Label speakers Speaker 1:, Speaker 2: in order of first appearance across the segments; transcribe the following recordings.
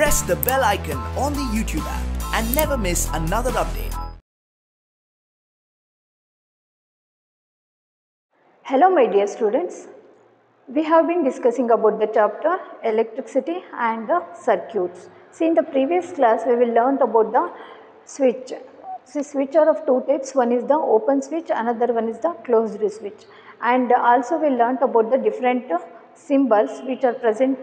Speaker 1: press the bell icon on the YouTube app and never miss another update.
Speaker 2: Hello my dear students, we have been discussing about the chapter electricity and the circuits. See, in the previous class we will learn about the switch. See, switch are of two types, one is the open switch, another one is the closed switch. And also we learnt about the different symbols which are present,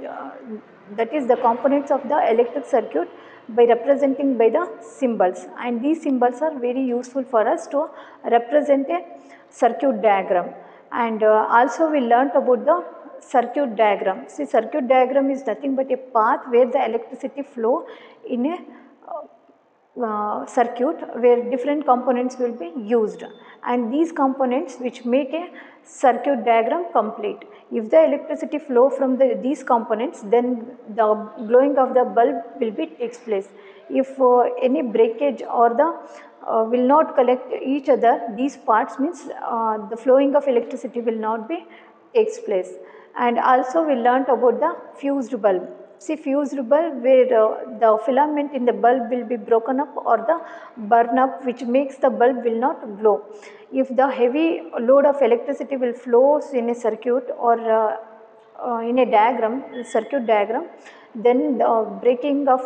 Speaker 2: that is the components of the electric circuit by representing by the symbols, and these symbols are very useful for us to represent a circuit diagram. And also we learnt about the circuit diagram. See, circuit diagram is nothing but a path where the electricity flow in a circuit where different components will be used, and these components which make a circuit diagram complete. If the electricity flow from these components, then the glowing of the bulb will be takes place. If any breakage or the will not collect each other, these parts means the flowing of electricity will not be takes place. And also we learnt about the fused bulb. See, fused bulb where the filament in the bulb will be broken up or the burn up, which makes the bulb will not glow. If the heavy load of electricity will flow in a circuit or in a diagram, circuit diagram, then the breaking of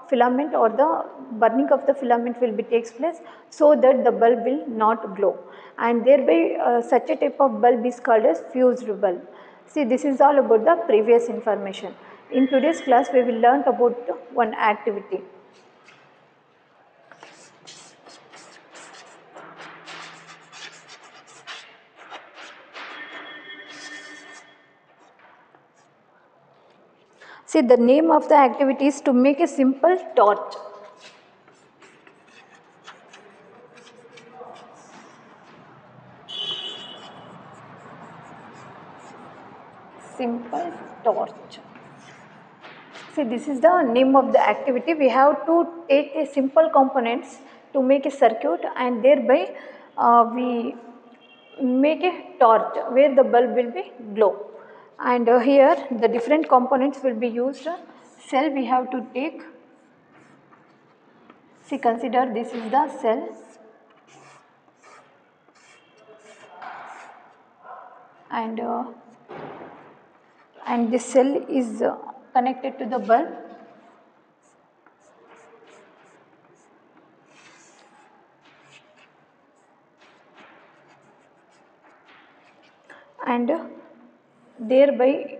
Speaker 2: filament or the burning of the filament will be takes place, so that the bulb will not glow, and thereby such a type of bulb is called as fused bulb. See, this is all about the previous information. In today's class we will learn about one activity. See, the name of the activity is to make a simple torch. Simple torch. See, this is the name of the activity. We have to take a simple components to make a circuit, and thereby we make a torch where the bulb will be glow. And here the different components will be used. Cell we have to take. See, consider this is the cell. And this cell is connected to the bulb. And thereby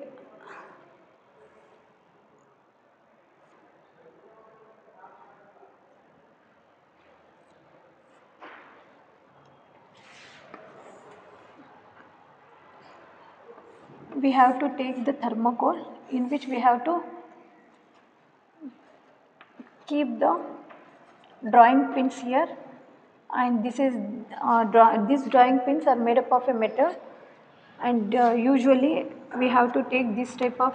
Speaker 2: we have to take the thermocol, in which we have to keep the drawing pins here, and this is these drawing pins are made up of a metal, and usually we have to take this type of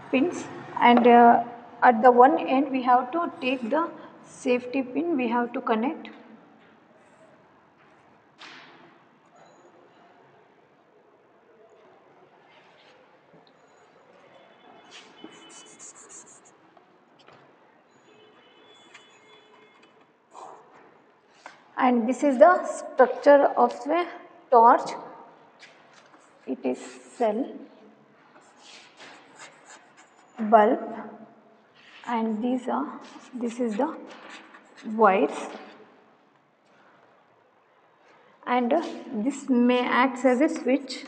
Speaker 2: pins, and at the one end we have to take the safety pin, we have to connect. And this is the structure of a torch. It is cell, bulb, and this is the wires, and this may act as a switch.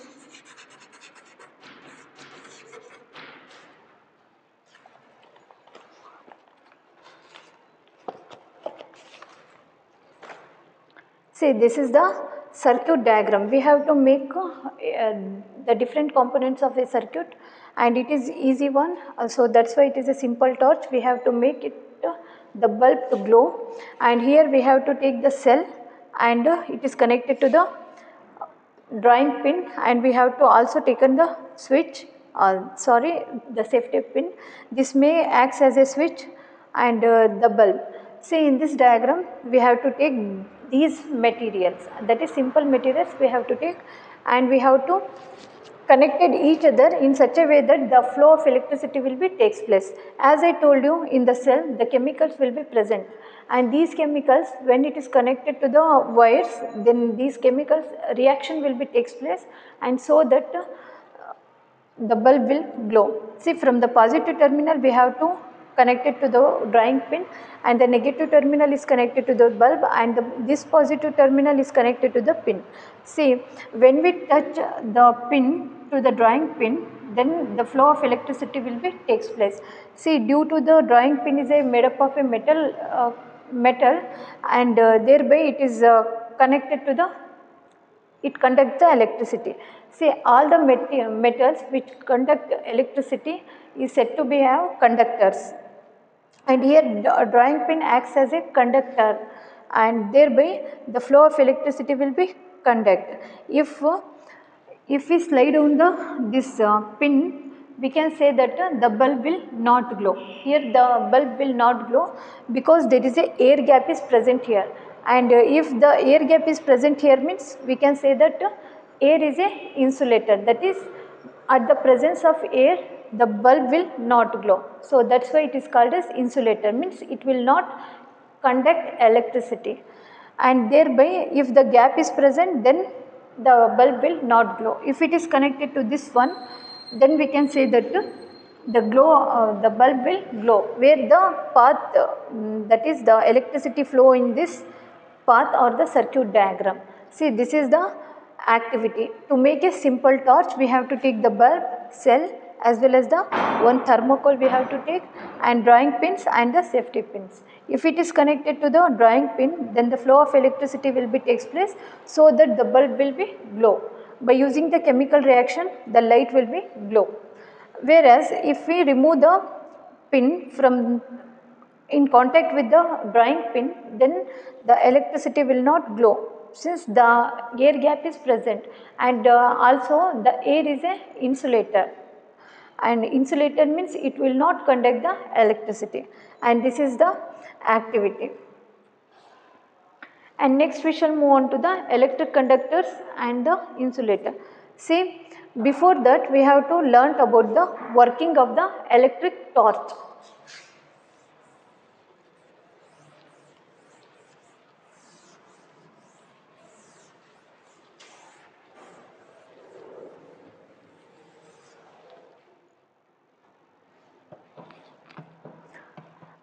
Speaker 2: See, this is the circuit diagram. We have to make the different components of a circuit, and it is easy one. So that's why it is a simple torch. We have to make it the bulb to glow, and here we have to take the cell, and it is connected to the drawing pin, and we have to also taken the switch. The safety pin. This may acts as a switch, and the bulb. See, in this diagram we have to take these materials, that is simple materials we have to take, and we have to connected each other in such a way that the flow of electricity will be takes place. As I told you, in the cell the chemicals will be present, and these chemicals, when it is connected to the wires, then these chemicals reaction will be takes place, and so that the bulb will glow. See, from the positive terminal we have to connect it to the drawing pin, and the negative terminal is connected to the bulb, and this positive terminal is connected to the pin. See, when we touch the pin to the drawing pin, then the flow of electricity will be takes place. See, due to the drawing pin is made up of a metal, and thereby it is connected to the, it conducts the electricity. See, all the metals which conduct electricity is said to be have conductors, and here drawing pin acts as a conductor, and thereby the flow of electricity will be conduct. If we slide down this pin, we can say that the bulb will not glow. Here the bulb will not glow because there is a air gap is present here, and if the air gap is present here means we can say that air is a insulator, that is, at the presence of air the bulb will not glow. So that is why it is called as insulator, means it will not conduct electricity, and thereby if the gap is present then the bulb will not glow. If it is connected to this one, then we can say that the bulb will glow, where the path, that is the electricity flow in this path or the circuit diagram. See, this is the activity. To make a simple torch, we have to take the bulb, cell, as well as the one thermocol we have to take, and drawing pins and the safety pins. If it is connected to the drawing pin, then the flow of electricity will be takes place, so that the bulb will be glow. By using the chemical reaction, the light will be glow. Whereas if we remove the pin from in contact with the drawing pin, then the electricity will not glow, since the air gap is present, and also the air is a insulator, and insulator means it will not conduct the electricity, and this is the activity. And next we shall move on to the electric conductors and the insulator. See, before that we have to learn about the working of the electric torch.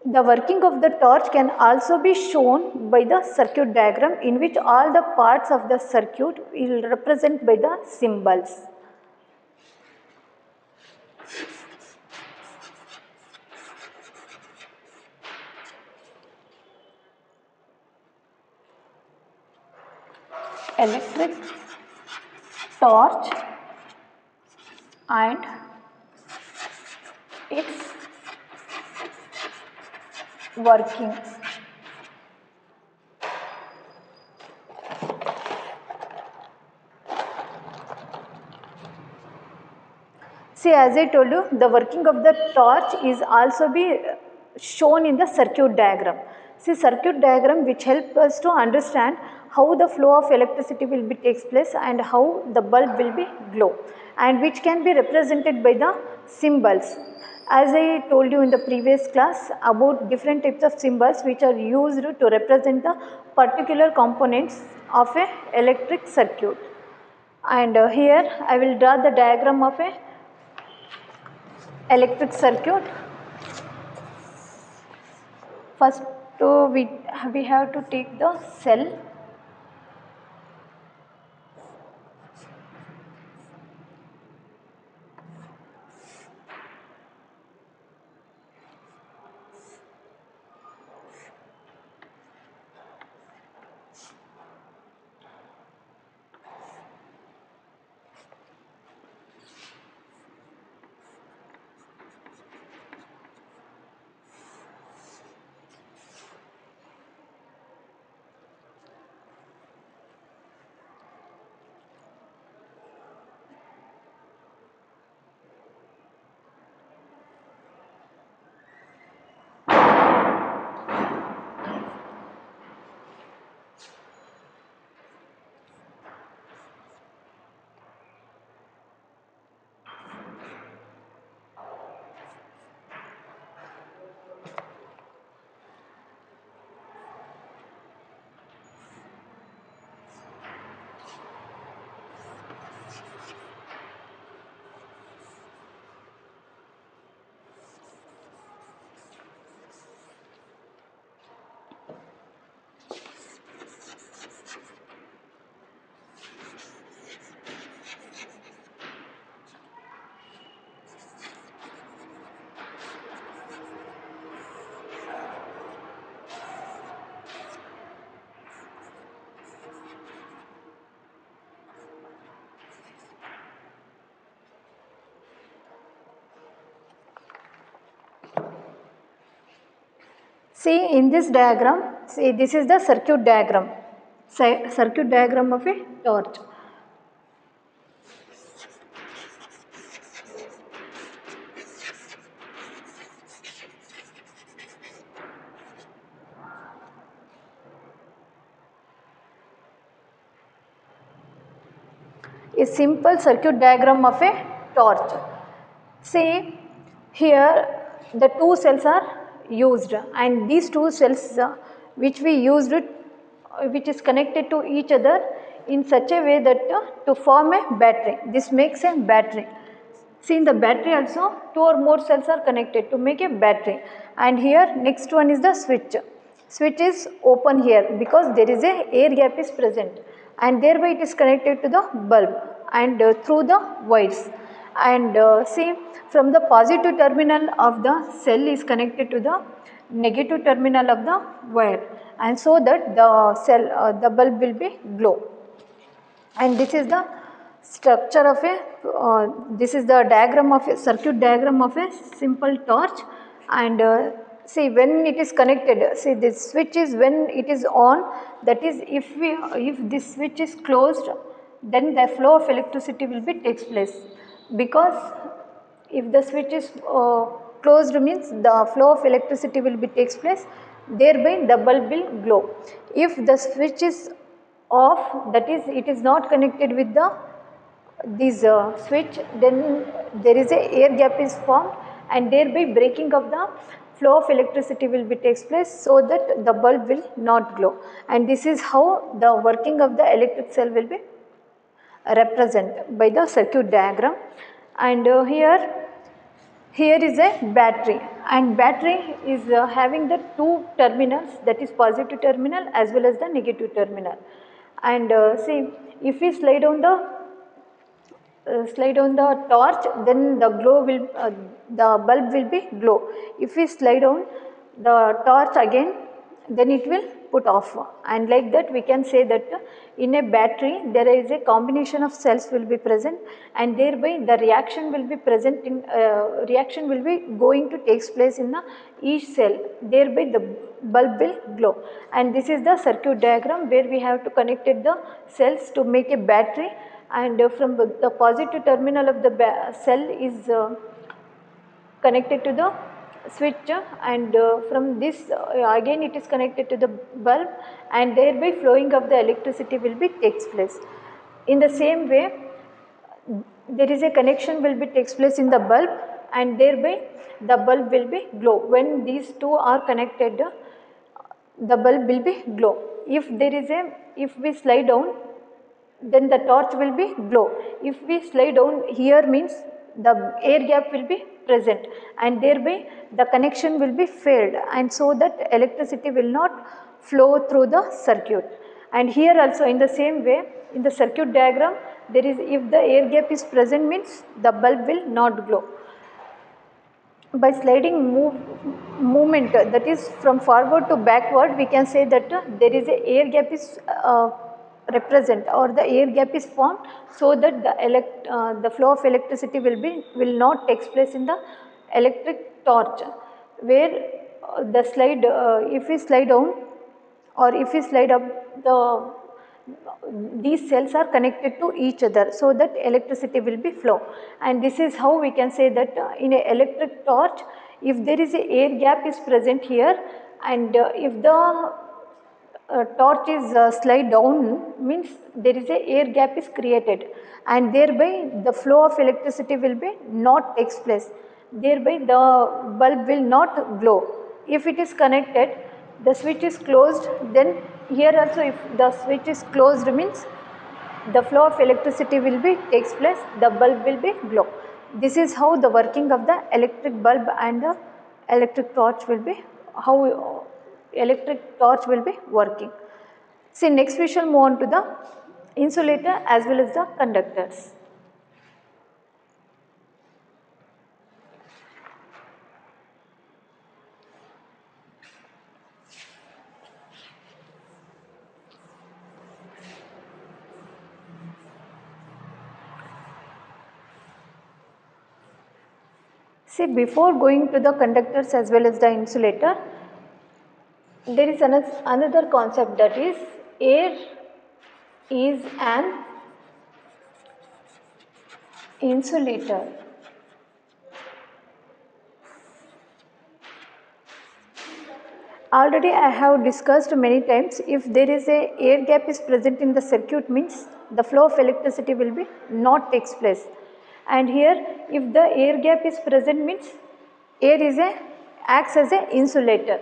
Speaker 2: The working of the torch can also be shown by the circuit diagram, in which all the parts of the circuit will represent by the symbols. Electric torch and its working. See, as I told you, the working of the torch is also be shown in the circuit diagram. See, circuit diagram which help us to understand how the flow of electricity will be takes place and how the bulb will be glow, and which can be represented by the symbols. As I told you in the previous class about different types of symbols which are used to represent the particular components of a electric circuit. And here I will draw the diagram of a electric circuit. First we have to take the cell. See in this diagram, see this is the circuit diagram, circuit diagram of a torch. A simple circuit diagram of a torch. See here the two cells are used, and these two cells which we used which is connected to each other in such a way that to form a battery. This makes a battery. See in the battery also two or more cells are connected to make a battery, and here next one is the switch. Switch is open here because there is a air gap is present, and thereby it is connected to the bulb and through the wires. And see from the positive terminal of the cell is connected to the negative terminal of the wire, and so that the cell the bulb will be glow. And this is the structure of a this is the diagram of a circuit diagram of a simple torch. And see when it is connected, see this switch is when it is on, that is if this switch is closed, then the flow of electricity will be takes place, because if the switch is closed means the flow of electricity will be takes place, thereby the bulb will glow. If the switch is off, that is it is not connected with the this switch, then there is a air gap is formed, and thereby breaking of the flow of electricity will be takes place, so that the bulb will not glow. And this is how the working of the electric cell will be represented by the circuit diagram. And here is a battery, and battery is having the two terminals, that is positive terminal as well as the negative terminal. And see if we slide on the torch, then the the bulb will be glow. If we slide on the torch again, then it will put off. And like that we can say that in a battery there is a combination of cells will be present, and thereby the reaction will be present in reaction will be going to takes place in the each cell, thereby the bulb will glow. And this is the circuit diagram where we have to connected the cells to make a battery, and from the positive terminal of the cell is connected to the switch, and from this again it is connected to the bulb, and thereby flowing of the electricity will be takes place. In the same way there is a connection will be takes place in the bulb, and thereby the bulb will be glow. When these two are connected, the bulb will be glow. If we slide down, then the torch will be glow. If we slide down here means the air gap will be present, and thereby the connection will be failed, and so that electricity will not flow through the circuit. And here also in the same way, in the circuit diagram, there is, if the air gap is present means the bulb will not glow. By sliding movement, that is from forward to backward, we can say that there is a air gap is represent, or the air gap is formed, so that the flow of electricity will not takes place in the electric torch, where the slide if we slide down or if we slide up, these cells are connected to each other, so that electricity will be flow. And this is how we can say that in a electric torch, if there is a air gap is present here, and if the torch is slide down means there is a air gap is created, and thereby the flow of electricity will be not takes place, thereby the bulb will not glow. If it is connected, the switch is closed, then here also if the switch is closed means the flow of electricity will be takes place, the bulb will be glow. This is how the working of the electric bulb and the electric torch will be, how electric torch will be working. See, next we shall move on to the insulator as well as the conductors. See, before going to the conductors as well as the insulator, there is another concept, that is air is an insulator. Already I have discussed many times, if there is a air gap is present in the circuit, means the flow of electricity will be not takes place. And here if the air gap is present, means air is acts as a insulator.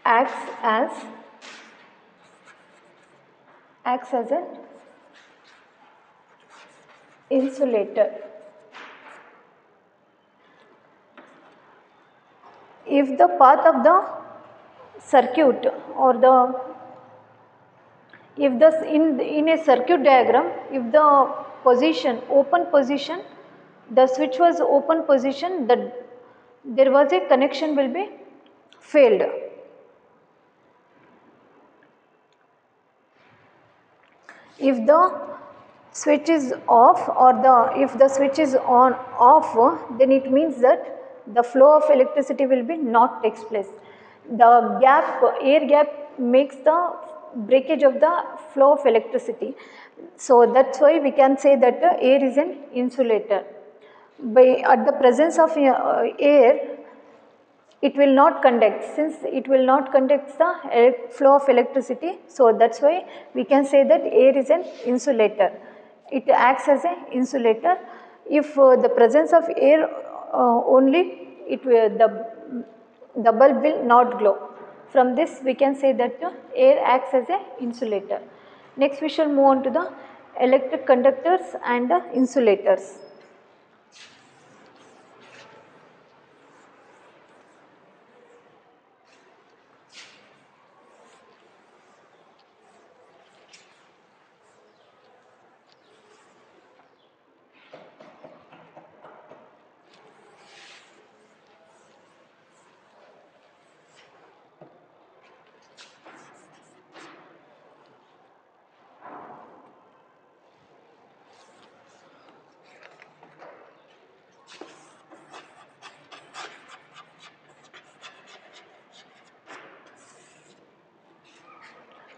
Speaker 2: Acts as an insulator. If the path of the circuit or in a circuit diagram, if the position, open position, the switch was open position, there was a connection will be failed. If the switch is off or if the switch is on off, then it means that the flow of electricity will be not takes place. The air gap makes the breakage of the flow of electricity. So that's why we can say that the air is an insulator. At the presence of air, it will not conduct, since it will not conduct the flow of electricity. So that's why we can say that air is an insulator. It acts as an insulator. If the presence of air only, the bulb will not glow. From this we can say that air acts as an insulator. Next we shall move on to the electric conductors and the insulators.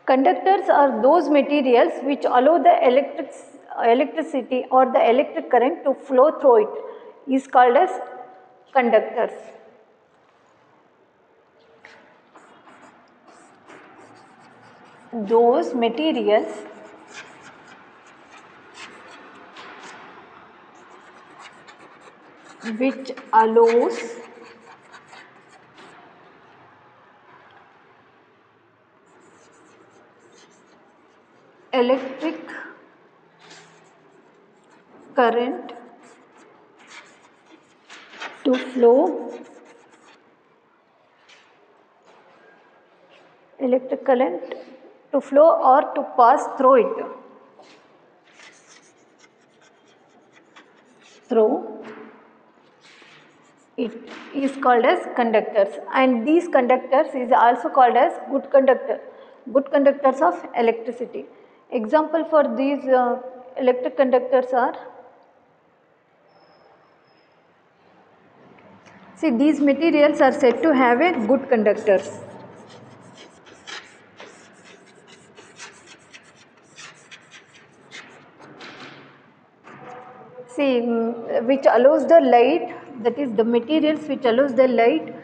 Speaker 2: Conductors are those materials which allow the electricity or the electric current to flow through it, is called as conductors. Those materials which allows electric current to flow, or to pass through it. It is called as conductors, and these conductors is also called as good conductors of electricity. Example for these electric conductors are, see, these materials are said to have a good conductors. See, which allows the light, that is the materials which allows the light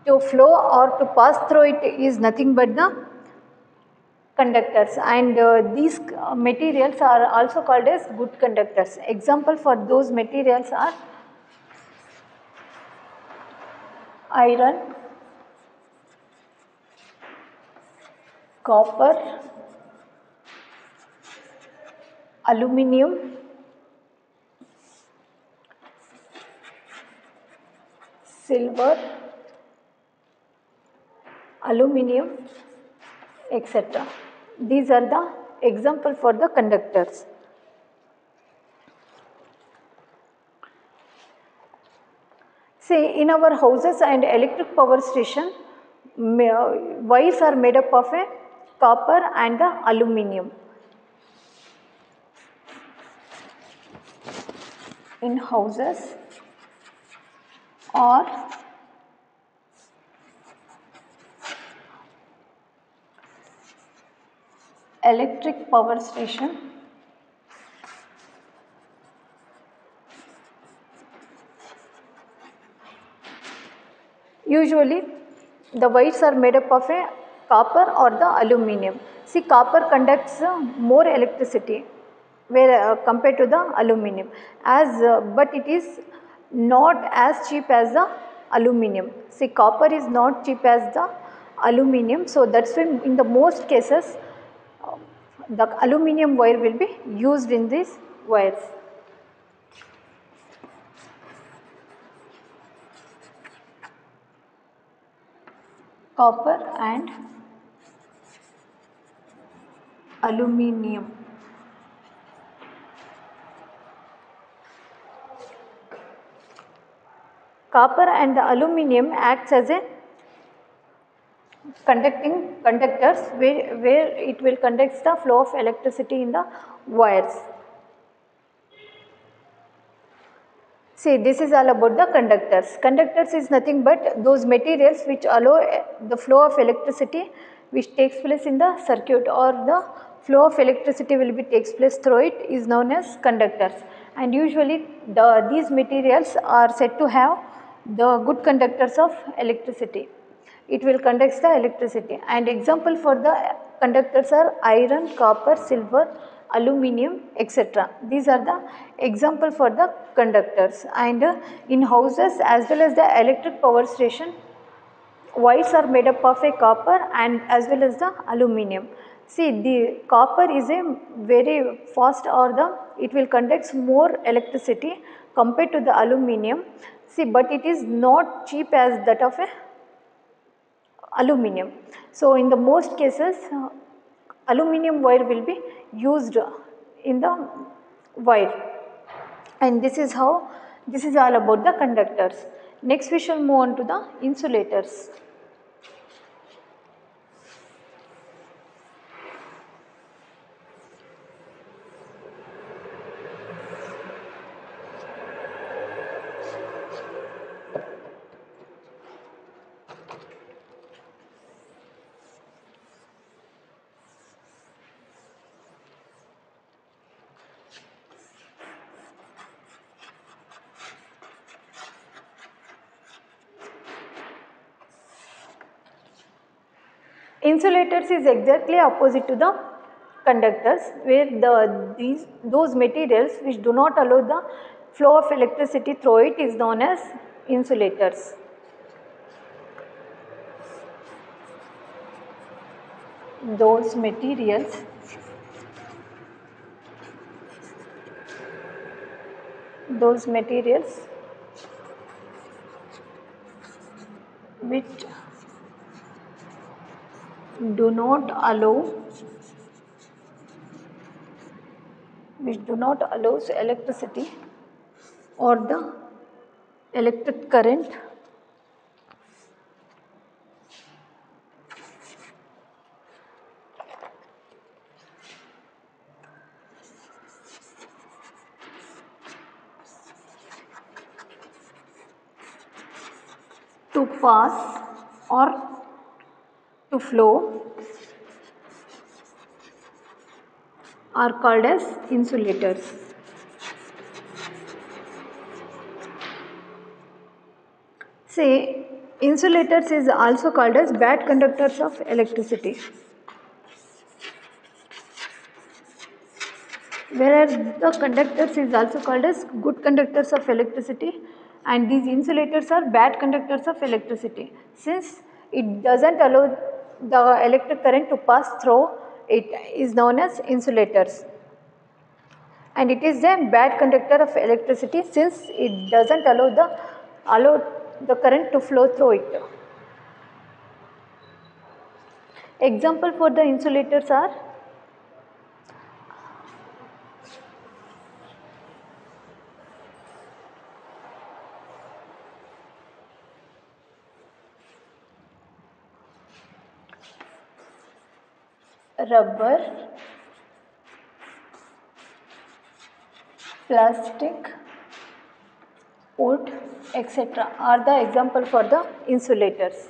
Speaker 2: to flow or to pass through it is nothing but the conductors, and these materials are also called as good conductors. Example for those materials are iron, copper, aluminium, silver, aluminium, etc. These are the example for the conductors. See, in our houses and electric power station, wires are made up of a copper and the aluminium. In houses or electric power station usually the wires are made up of a copper or the aluminum. See, copper conducts more electricity where compared to the aluminum, as but it is not as cheap as the aluminum. See, copper is not cheap as the aluminum, so that's when in the most cases the aluminum wire will be used in these wires. Copper and aluminum. Copper and the aluminum acts as a conductors where it will conduct the flow of electricity in the wires. See, this is all about the conductors. Conductors is nothing but those materials which allow the flow of electricity which takes place in the circuit, or the flow of electricity will be takes place through it is known as conductors. And usually these materials are said to have the good conductors of electricity. It will conduct the electricity, and example for the conductors are iron, copper, silver, aluminum, etc. These are the example for the conductors. And in houses as well as the electric power station, wires are made up of a copper and as well as the aluminum. See, the copper is a very fast, or the it will conduct more electricity compared to the aluminum. See, but it is not cheap as that of a aluminum. So, in the most cases aluminum wire will be used in the wire, and this is how this is all about the conductors. Next we shall move on to the insulators. Insulators is exactly opposite to the conductors, where those materials which do not allow the flow of electricity through it is known as insulators. Those materials which do not allow electricity or the electric current to pass or to flow are called as insulators. Say, insulators is also called as bad conductors of electricity, whereas the conductors is also called as good conductors of electricity, and these insulators are bad conductors of electricity since it doesn't allow the electric current to pass through it is known as insulators. And it is a bad conductor of electricity since it doesn't allow the current to flow through it. Example for the insulators are rubber, plastic, wood, etc. are the example for the insulators.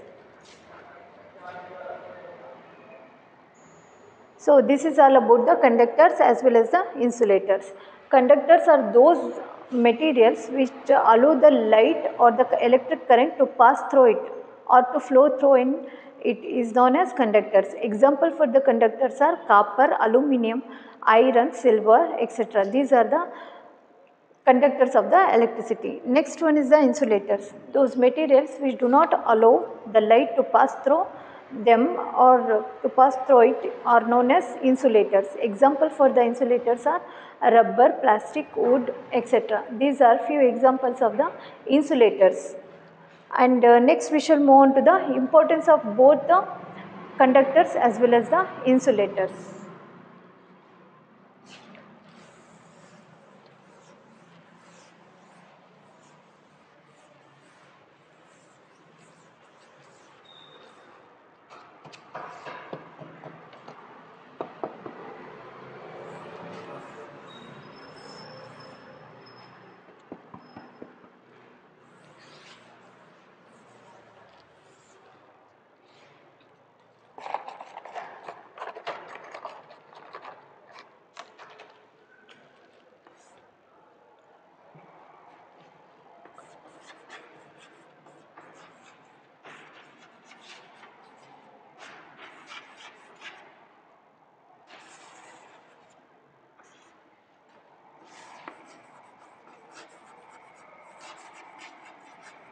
Speaker 2: So this is all about the conductors as well as the insulators. Conductors are those materials which allow the light or the electric current to pass through it or to flow through in it is known as conductors. Example for the conductors are copper, aluminum, iron, silver, etc. These are the conductors of the electricity. Next one is the insulators. Those materials which do not allow the light to pass through them or to pass through it are known as insulators. Example for the insulators are rubber, plastic, wood, etc. These are few examples of the insulators. And next we shall move on to the importance of both the conductors as well as the insulators.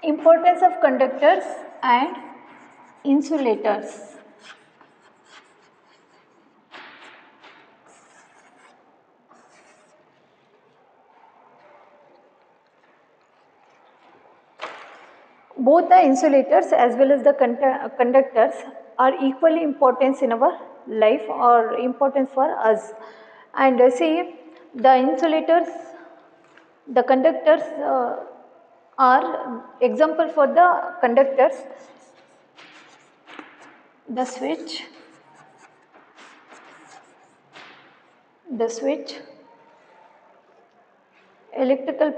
Speaker 2: Importance of conductors and insulators. Both the insulators as well as the conductors are equally important in our life or important for us. And see, the insulators, the conductors are example for the conductors, the switch, electrical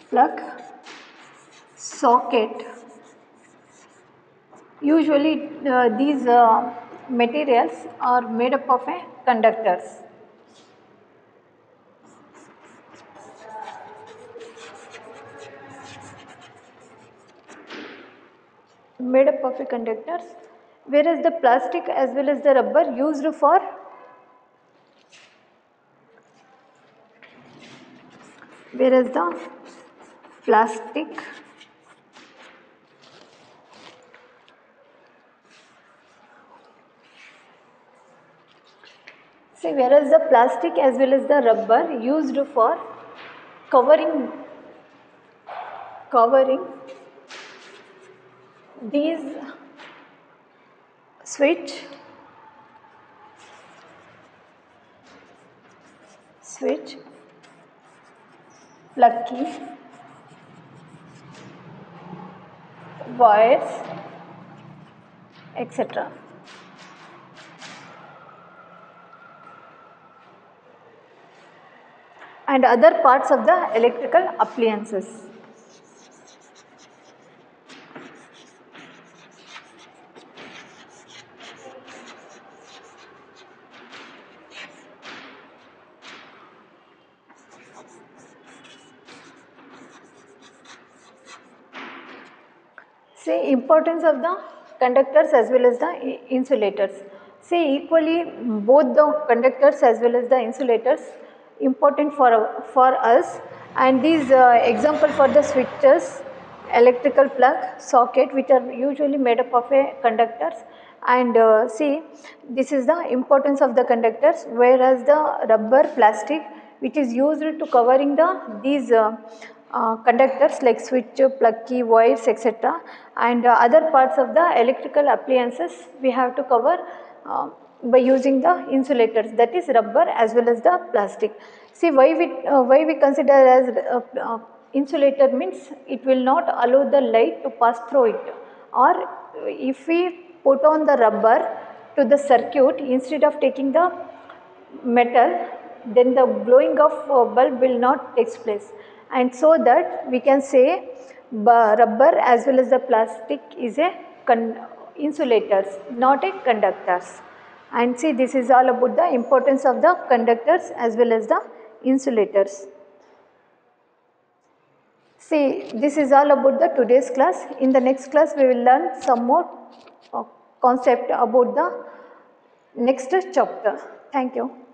Speaker 2: plug, socket. Usually these materials are made up of conductors. Made up of conductors, whereas the plastic as well as the rubber used for whereas the plastic as well as the rubber used for covering these switch, plug key, wires, etc. and other parts of the electrical appliances. See, importance of the conductors as well as the insulators. See, equally both the conductors as well as the insulators important for us, and these example for the switches, electrical plug, socket, which are usually made up of conductors. And see, this is the importance of the conductors, whereas the rubber, plastic, which is used to covering these conductors like switch, plug key, wires, etc. and other parts of the electrical appliances we have to cover by using the insulators, that is rubber as well as the plastic. See, why we consider as insulator means it will not allow the light to pass through it, or if we put on the rubber to the circuit instead of taking the metal, then the glowing of bulb will not take place, and so that we can say rubber as well as the plastic is a insulators, not a conductors. And see, this is all about the importance of the conductors as well as the insulators. See, this is all about the today's class. In the next class, we will learn some more concept about the next chapter. Thank you.